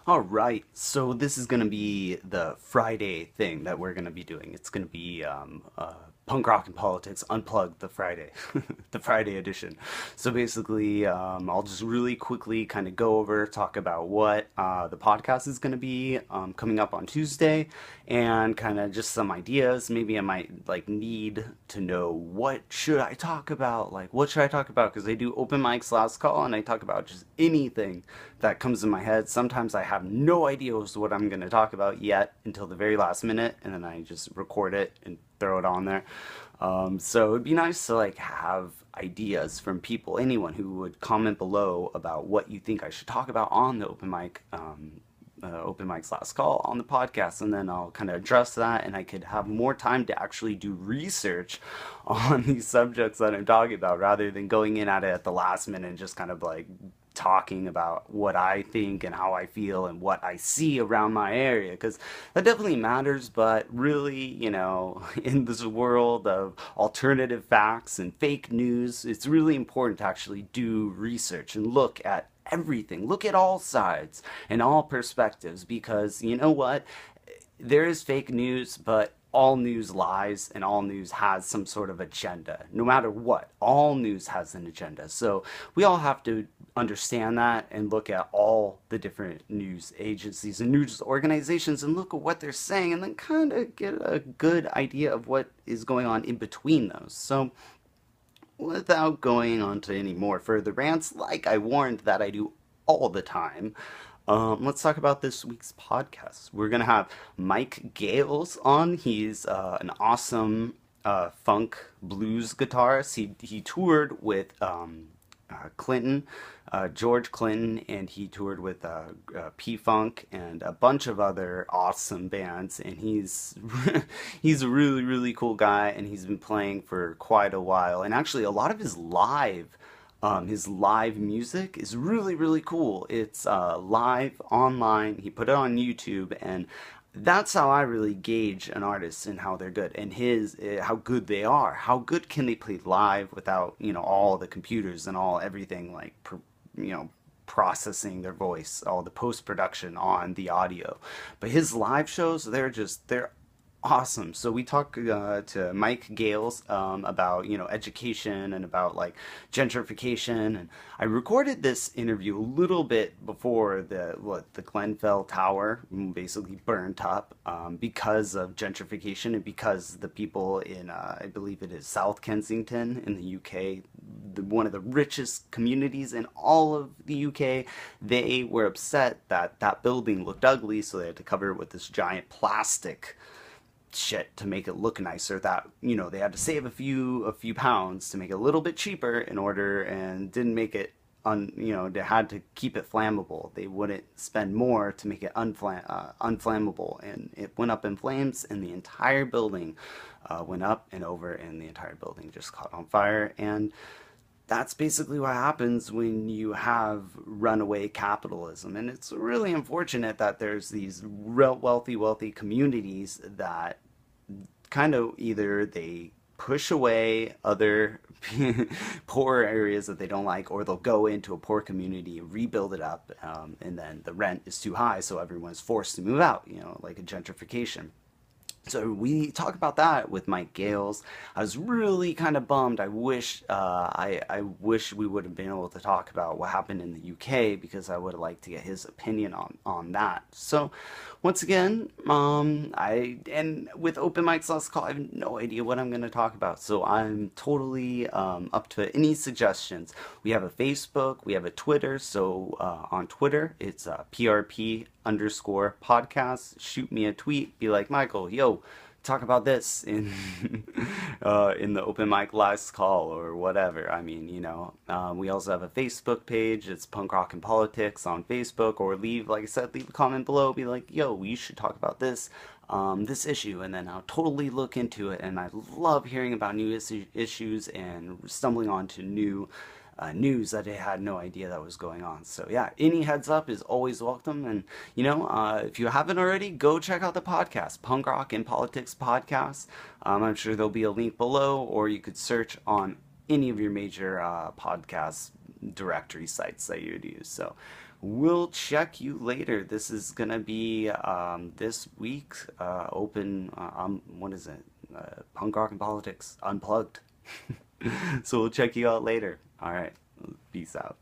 All right, so this is going to be the Friday thing that we're going to be doing. It's going to be Punk Rock and Politics Unplugged, the Friday, the Friday edition. So basically, I'll just really quickly kind of go over, talk about what the podcast is going to be coming up on Tuesday, and kind of just some ideas. Maybe I might like need to know what should I talk about, like what should I talk about, because I do open mics last call and I talk about just anything that comes in my head. Sometimes I have no idea as to what I'm going to talk about yet until the very last minute, and then I just record it and throw it on there. So it'd be nice to like have ideas from people, anyone who would comment below about what you think I should talk about on the open mics last call on the podcast, and then I'll kind of address that, and I could have more time to actually do research on these subjects that I'm talking about rather than going in at it at the last minute and just kind of like talking about what I think and how I feel and what I see around my area, because that definitely matters. But really, in this world of alternative facts and fake news, it's really important to actually do research and look at everything, look at all sides and all perspectives, because you know what? There is fake news, but all news lies and all news has some sort of agenda. No matter what, all news has an agenda. So we all have to understand that and look at all the different news agencies and news organizations and look at what they're saying, and then kind of get a good idea of what is going on in between those. So without going on to any more further rants, like I warned that I do all the time, let's talk about this week's podcast. We're going to have Mike Gales on. He's an awesome funk blues guitarist. He toured with Clinton, George Clinton, and he toured with P-Funk and a bunch of other awesome bands. And he's he's a really, really cool guy, and he's been playing for quite a while. And actually, a lot of his live music is really, really cool. It's live online. He put it on YouTube, and that's how I really gauge an artist and how they're good, and how good they are. How good can they play live without all the computers and all everything like processing their voice, all the post production on the audio. But his live shows, they're awesome. So we talk to Mike Gales about education and about like gentrification, and I recorded this interview a little bit before the Grenfell Tower basically burnt up because of gentrification, and because the people in I believe it is South Kensington in the UK, one of the richest communities in all of the UK, they were upset that that building looked ugly, so they had to cover it with this giant plastic shit to make it look nicer. That they had to save a few pounds to make it a little bit cheaper in order, and didn't make it they had to keep it flammable. They wouldn't spend more to make it unflammable, and it went up in flames, and the entire building went up and over, and the entire building just caught on fire. And that's basically what happens when you have runaway capitalism. And it's really unfortunate that there's these real wealthy communities that kind of either they push away other poor areas that they don't like, or they'll go into a poor community, rebuild it up, and then the rent is too high, so everyone's forced to move out, like a gentrification. So we talk about that with Mike Gales. I was really kind of bummed. I wish I wish we would have been able to talk about what happened in the UK, because I would have liked to get his opinion on that. So once again, and with open mics last call, I have no idea what I'm going to talk about. So I'm totally up to any suggestions. We have a Facebook, we have a Twitter. So on Twitter, it's PRP_podcast. Shoot me a tweet. Be like, Michael, yo, talk about this in in the open mic last call or whatever. I mean, we also have a Facebook page. It's Punk Rock and Politics on Facebook. Or like I said, leave a comment below. Be like, yo, we should talk about this this issue, and then I'll totally look into it. And I love hearing about new issues and stumbling onto new news that I had no idea that was going on. So yeah, any heads up is always welcome. And if you haven't already, go check out the podcast, Punk Rock and Politics Podcast. I'm sure there'll be a link below, or you could search on any of your major podcast directory sites that you would use. So We'll check you later. This is gonna be this week open. What is it? Punk Rock and Politics Unplugged. So we'll check you out later. All right. Peace out.